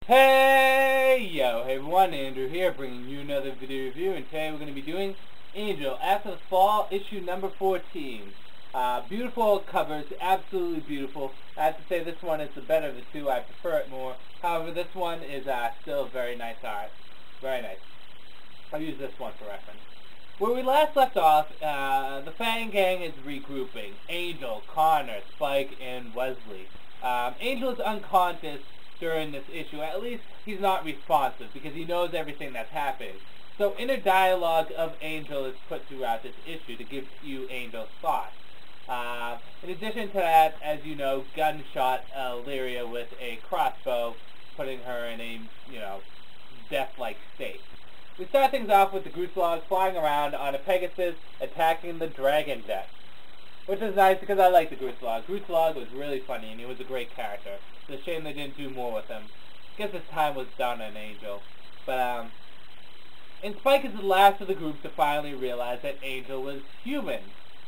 Hey everyone, Andrew here, bringing you another video review, and today we're going to be doing Angel, After the Fall, issue number 14. Beautiful covers, absolutely beautiful. I have to say this one is the better of the two, I prefer it more. However, this one is still very nice art. Very nice. I'll use this one for reference. Where we last left off, the Fang Gang is regrouping. Angel, Connor, Spike, and Wesley. Angel is unconscious during this issue. At least he's not responsive because he knows everything that's happening. So inner dialogue of Angel is put throughout this issue to give you Angel's thoughts. In addition to that, as you know, Gunn shot Illyria with a crossbow, putting her in a, death-like state. We start things off with the Grooslog flying around on a Pegasus, attacking the Dragon Deck. Which is nice because I like the Grooslog. Grooslog was really funny and he was a great character. It's a shame they didn't do more with him. I guess his time was done on Angel. But, and Spike is the last of the group to finally realize that Angel was human.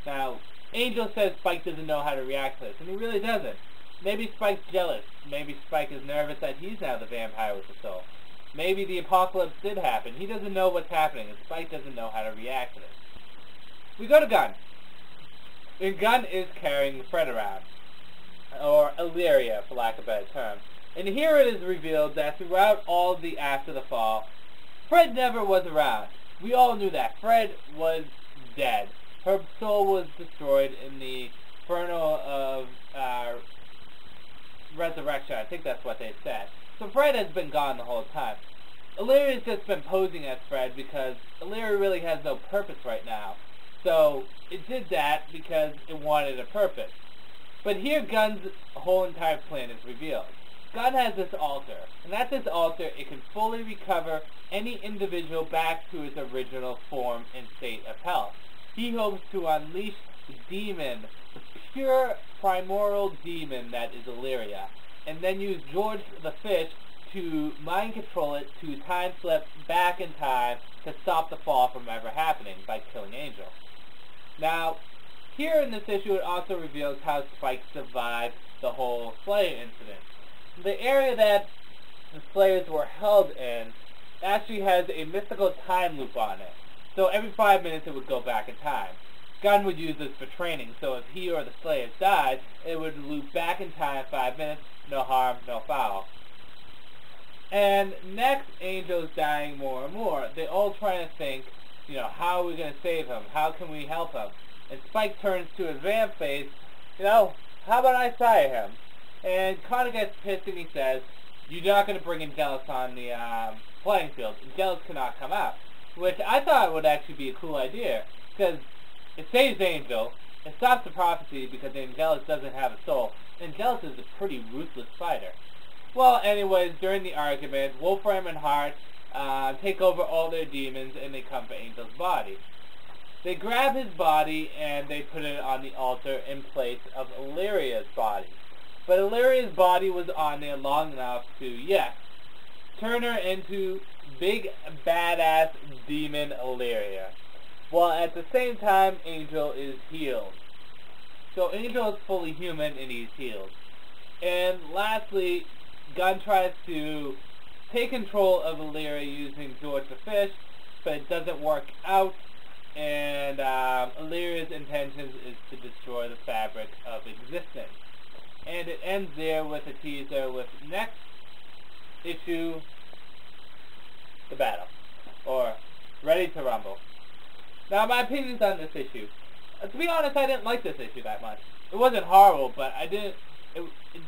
Now, Angel says Spike doesn't know how to react to this, and he really doesn't. Maybe Spike's jealous. Maybe Spike is nervous that he's now the vampire with the soul. Maybe the apocalypse did happen. He doesn't know what's happening, and Spike doesn't know how to react to this. We go to Gunn. And Gunn is carrying Fred around, or Illyria, for lack of a better term. And here it is revealed that throughout all the After the Fall, Fred never was around. We all knew that. Fred was dead. Her soul was destroyed in the Inferno of Resurrection. I think that's what they said. So Fred has been gone the whole time. Illyria's just been posing as Fred because Illyria really has no purpose right now. So it did that because it wanted a purpose. But here Gunn's whole entire plan is revealed. Gunn has this altar, and at this altar it can fully recover any individual back to its original form and state of health. He hopes to unleash the demon, the pure primordial demon that is Illyria, and then use George the Fish to mind control it to time slip back in time to stop the fall from ever happening by killing Angel. Now, here in this issue it also reveals how Spike survived the whole Slayer incident. The area that the Slayers were held in actually has a mystical time loop on it. So every 5 minutes it would go back in time. Gunn would use this for training, so if he or the Slayers died, it would loop back in time 5 minutes, no harm, no foul. And next, Angel's dying more and more. They're all trying to think, how are we going to save him? How can we help him? And Spike turns to his vamp face, how about I sire him? And Connor gets pissed and he says, you're not going to bring Angelus on the playing field. Angelus cannot come out. Which I thought would actually be a cool idea, because it saves Angel, it stops the prophecy because Angelus doesn't have a soul. Angelus is a pretty ruthless fighter. Well, anyways, during the argument, Wolfram and Hart take over all their demons and they come for Angel's body. They grab his body and they put it on the altar in place of Illyria's body. But Illyria's body was on there long enough to, yes, turn her into big badass demon Illyria. While at the same time Angel is healed. So Angel is fully human and he's healed. And lastly, Gunn tries to take control of Illyria using George the Fish, but it doesn't work out. And Illyria's intentions is to destroy the fabric of existence. And it ends there with a teaser with next issue, the battle, or Ready to Rumble. Now my opinions on this issue. To be honest, I didn't like this issue that much. It wasn't horrible, but it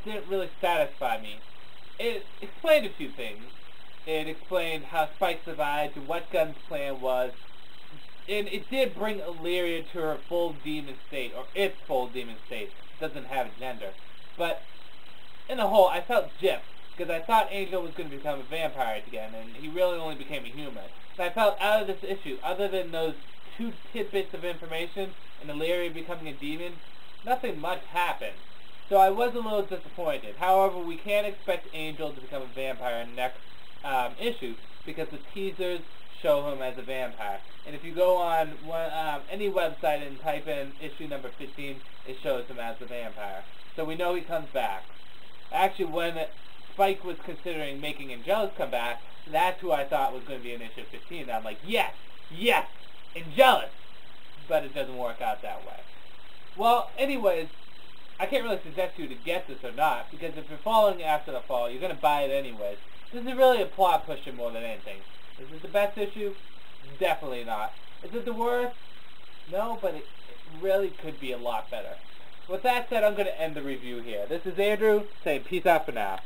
didn't really satisfy me. It explained a few things. It explained how Spike survived, what Gunn's plan was, and it did bring Illyria to her full demon state, or its full demon state. It doesn't have a gender. But in the whole, I felt gypped, because I thought Angel was going to become a vampire again, and he really only became a human. And I felt out of this issue, other than those 2 tidbits of information, and Illyria becoming a demon, nothing much happened. So I was a little disappointed. However, we can expect Angel to become a vampire in the next issue, because the teasers show him as a vampire. And if you go on any website and type in issue number 15, it shows him as a vampire. So we know he comes back. Actually, when Spike was considering making Angelus come back, that's who I thought was going to be in issue 15. And I'm like, yes, Angelus! But it doesn't work out that way. Well, anyways, I can't really suggest you to get this or not, because if you're following After the Fall, you're going to buy it anyways. This is really a plot pusher more than anything. Is it the best issue? Definitely not. Is it the worst? No, but it really could be a lot better. With that said, I'm going to end the review here. This is Andrew, saying peace out for now.